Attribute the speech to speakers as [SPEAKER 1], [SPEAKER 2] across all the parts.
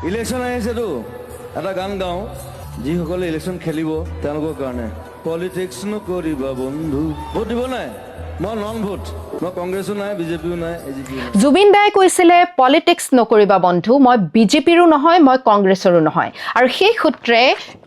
[SPEAKER 1] election আহিছেতো এটা গান গাওঁ যিসকলে ইলেকশ্যন খেলিব তেওঁলোকৰ কাৰণে পলিটিক্স নকৰিবা বন্ধু ভোট দিব নাই মই নন ভোট মই কংগ্ৰেছো নাই বিজেপিও নাই
[SPEAKER 2] জুবিন দাই কৈছিলে পলিটিক্স নকৰিবা বন্ধু মই বিজেপিৰো নহয় মই কংগ্ৰেছৰো নহয় আৰু সেই সূত্ৰে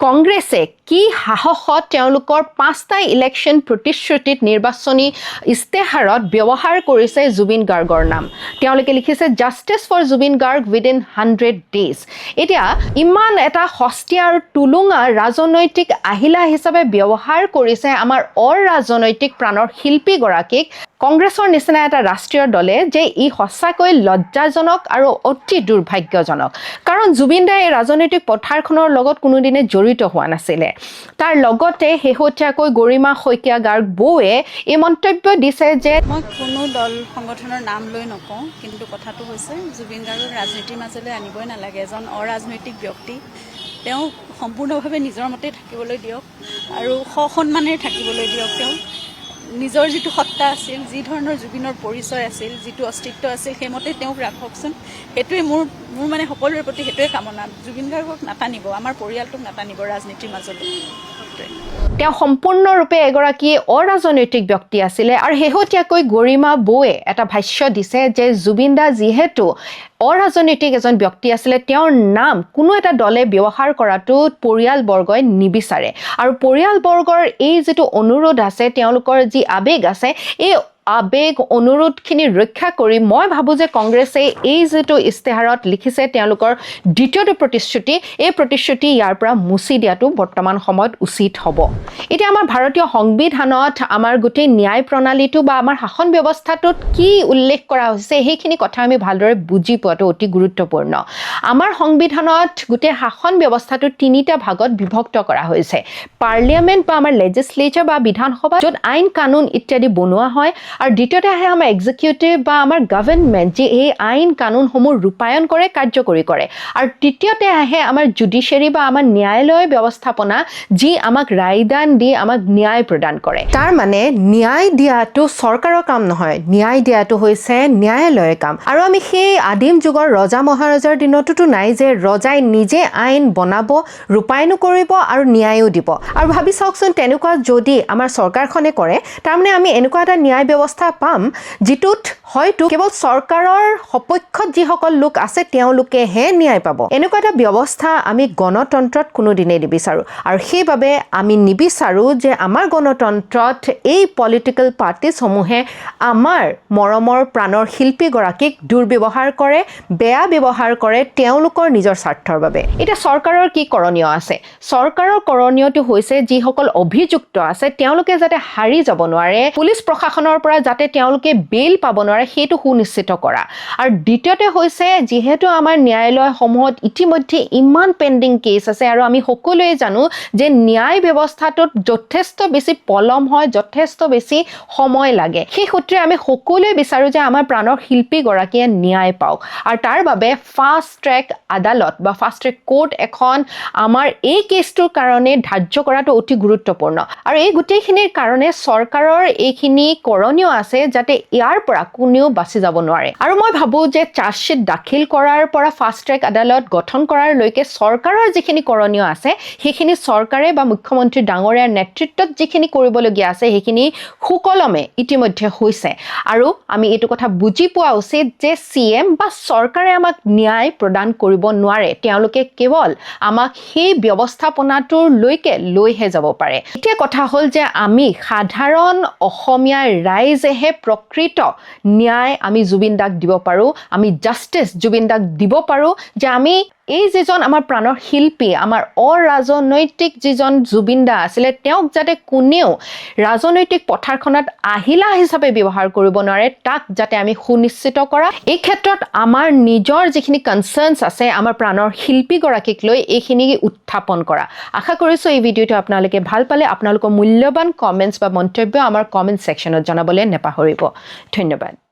[SPEAKER 2] কংগ্ৰেছে কি সাহসত তেওঁলোকৰ 5টা ইলেকশ্যন প্ৰতিশ্ৰুতিত নিৰ্বাচনী ইস্তেহাৰত ব্যৱহাৰ কৰিছে জুবিন গাৰ্গৰ নাম তেওঁলোকে লিখিছে justice for Zubeen Garg within 100 days এতিয়া ইমান এটা সস্তীয়া আৰু টুলুঙা ৰাজনৈতিক আহিলা হিচাপে ব্যৱহাৰ কৰিছে আমাৰ অৰাজনৈতিক প্ৰাণৰ শিল্পীগৰাকীক কংগ্ৰেছৰ নিচিনা এটা ৰাষ্ট্ৰীয় দলে যে ই সঁচাকৈ লজ্জাজনক আৰু অতি দুৰ্ভাগ্যজনক কাৰণ জুবিন দাই ৰাজনৈতিক পথাৰখনৰ লগত কোনোদিনে জড়িত হোৱা নাছিলে তাৰ লগতে শেহতীয়াকৈ গৰিমা শইকীয়া গাৰ্গ বৌৱে এই মন্তব্য দিছে যে
[SPEAKER 3] মই কোনো দল সংগঠনৰ নাম লৈ নকওঁ কিন্তু কথাটো হৈছে জুবিন গাৰ্গক ৰাজনীতিৰ মাজলৈ আনিবই নালাগে এজন অৰাজনৈতিক ব্যক্তি তেওঁ সম্পূৰ্ণভাৱে নিজৰ মতে থাকিবলৈ দিয়ক আৰু সন্মানেৰে থাকিবলৈ দিয়ক তেওঁ নিজৰ যিটো সত্তা আছিল যি ধৰণৰ জুবিনৰ পৰিচয় আছিল যিটো অস্তিত্ব আছিল সেইমতে তেওঁক ৰাখকচোন সেইটোৱে মোৰ মানে সকলোৰে প্ৰতি সেইটোৱে কামনা জুবিন গাৰ্গক নাটানিব আমাৰ পৰিয়ালটোক নাটানিব ৰাজনীতিৰ মাজলৈ
[SPEAKER 2] তেওঁ সম্পূৰ্ণৰূপে এগৰাকী অৰাজনৈতিক ব্যক্তি আছিলে আৰু শেহতীয়াকৈ গৰিমা বৌৱে এটা ভাষ্য দিছে যে জুবিন দা যিহেতু অৰাজনৈতিক এজন ব্যক্তি আছিলে তেওঁৰ নাম কোনো এটা দলে ব্যৱহাৰ কৰাটো পৰিয়ালবৰ্গই নিবিচাৰে আৰু পৰিয়ালবৰ্গৰ এই যিটো অনুৰোধ আছে তেওঁলোকৰ যি আবেগ আছে এই আবেগ অনুৰোধখিনি ৰক্ষা কৰি মই ভাবোঁ যে কংগ্ৰেছে এই যিটো ইস্তেহাৰত লিখিছে তেওঁলোকৰ দ্বিতীয়টো প্ৰতিশ্ৰুতি এই প্ৰতিশ্ৰুতি ইয়াৰ পৰা মুচি দিয়াটো বৰ্তমান সময়ত উচিত হ'ব এতিয়া আমাৰ ভাৰতীয় সংবিধানত আমাৰ গোটেই ন্যায় প্ৰণালীটো বা আমাৰ শাসন ব্যৱস্থাটোত কি উল্লেখ কৰা হৈছে সেইখিনি কথা আমি ভালদৰে বুজি পোৱাটো অতি গুৰুত্বপূৰ্ণ আমাৰ সংবিধানত গোটেই শাসন ব্যৱস্থাটো 3টা ভাগত বিভক্ত কৰা হৈছে পাৰ্লিয়ামেণ্ট বা আমাৰ লেজিসলেচাৰ বা বিধানসভা য'ত আইন কানুন ইত্যাদি বনোৱা হয় আৰু দ্বিতীয়তে আহে আমাৰ এক্সিকিউটিভ বা আমাৰ গভৰ্ণমেণ্ট যি এই আইন কানুনসমূহ ৰূপায়ণ কৰে কাৰ্যকৰী কৰে আৰু তৃতীয়তে আহে আমাৰ জুডিচিয়াৰী বা আমাৰ ন্যায়ালয় ব্যৱস্থাপনা যি আমাক ৰায়দান দি আমাক ন্যায় প্ৰদান কৰে তাৰ মানে ন্যায় দিয়াটো চৰকাৰৰ কাম নহয় ন্যায় দিয়াটো হৈছে ন্যায়ালয়ৰ কাম আৰু আমি সেই আদিম যুগৰ ৰজা মহাৰজাৰ দিনততো নাই যে ৰজাই নিজে আইন বনাব ৰূপায়নো কৰিব আৰু ন্যায়ো দিব আৰু ভাবি চাওকচোন তেনেকুৱা যদি আমাৰ চৰকাৰখনে কৰে তাৰমানে আমি এনেকুৱা এটা ন্যায় ব্যৱস্থা পাম যিটোত হয়তো কেৱল চৰকাৰৰ সপক্ষত যিসকল লোক আছে তেওঁলোকেহে ন্যায় পাব এনেকুৱা এটা ব্যৱস্থা আমি গণতন্ত্ৰত কোনোদিনেই নিবিচাৰোঁ আৰু সেইবাবে আমি নিবিচাৰোঁ যে আমাৰ গণতন্ত্ৰত এই পলিটিকেল পাৰ্টিসমূহে আমাৰ মৰমৰ প্ৰাণৰ শিল্পীগৰাকীক দুৰ্ব্যৱহাৰ কৰে বেয়া ব্যৱহাৰ কৰে তেওঁলোকৰ নিজৰ স্বাৰ্থৰ বাবে এতিয়া চৰকাৰৰ কি কৰণীয় আছে চৰকাৰৰ কৰণীয়টো হৈছে যিসকল অভিযুক্ত আছে তেওঁলোকে যাতে হাৰি যাব নোৱাৰে পুলিচ প্ৰশাসনৰ পৰা যাতে তেওঁলোকে বেইল পাব নোৱাৰে সেইটো সুনিশ্চিত কৰা আৰু দ্বিতীয়তে হৈছে যিহেতু আমাৰ ন্যায়ালয়সমূহত ইতিমধ্যে ইমান পেণ্ডিং কেছ আছে আৰু আমি সকলোৱে জানো যে ন্যায় ব্যৱস্থাটোত যথেষ্ট বেছি পলম হয় যথেষ্ট বেছি সময় লাগে সেই সূত্ৰে আমি সকলোৱে বিচাৰোঁ যে আমাৰ প্ৰাণৰ শিল্পীগৰাকীয়ে ন্যায় পাওক আৰু তাৰ বাবে ফাষ্ট ট্ৰেক আদালত বা ফাষ্ট ট্ৰেক কোৰ্ট এখন আমাৰ এই কেছটোৰ কাৰণে ধাৰ্য কৰাটো অতি গুৰুত্বপূৰ্ণ আৰু এই গোটেইখিনিৰ কাৰণে চৰকাৰৰ এইখিনি কৰণীয় আছে যাতে ইয়াৰ পৰা কোনেও বাছি যাব নোৱাৰে আৰু মই ভাবোঁ যে চাৰ্জশ্বিট দাখিল কৰাৰ পৰা ফাষ্ট ট্ৰেক আদালত গঠন কৰাৰ লৈকে চৰকাৰৰ যিখিনি কৰণীয় আছে সেইখিনি চৰকাৰে বা মুখ্যমন্ত্ৰী ডাঙৰীয়াৰ নেতৃত্বত যিখিনি কৰিবলগীয়া আছে সেইখিনি সুকলমে ইতিমধ্যে হৈছে আৰু আমি এইটো কথা বুজি পোৱা উচিত যে CM বা চৰকাৰে আমাক ন্যায় প্ৰদান কৰিব নোৱাৰে তেওঁলোকে কেৱল আমাক সেই ব্যৱস্থাপনাটোৰ লৈকে লৈহে যাব পাৰে এতিয়া কথা হ'ল যে আমি সাধাৰণ অসমীয়া ৰাইজেহে প্ৰকৃত ন্যায় আমি জুবিন দাক দিব পাৰোঁ আমি জাষ্টিস জুবিন দাক দিব পাৰোঁ যে আমি এই যিজন আমাৰ প্ৰাণৰ শিল্পী আমাৰ অৰাজনৈতিক যিজন জুবিন দা আছিলে তেওঁক যাতে কোনেও ৰাজনৈতিক পথাৰখনত আহিলা হিচাপে ব্যৱহাৰ কৰিব নোৱাৰে তাক যাতে আমি সুনিশ্চিত কৰা এই ক্ষেত্ৰত আমাৰ নিজৰ যিখিনি কনচাৰ্নছ আছে আমাৰ প্ৰাণৰ শিল্পীগৰাকীক লৈ এইখিনি উত্থাপন কৰা আশা কৰিছোঁ এই ভিডিঅ'টো আপোনালোকে ভাল পালে আপোনালোকৰ মূল্যৱান কমেণ্টছ বা মন্তব্য আমাৰ কমেণ্ট ছেকশ্যনত জনাবলৈ নেপাহৰিব ধন্যবাদ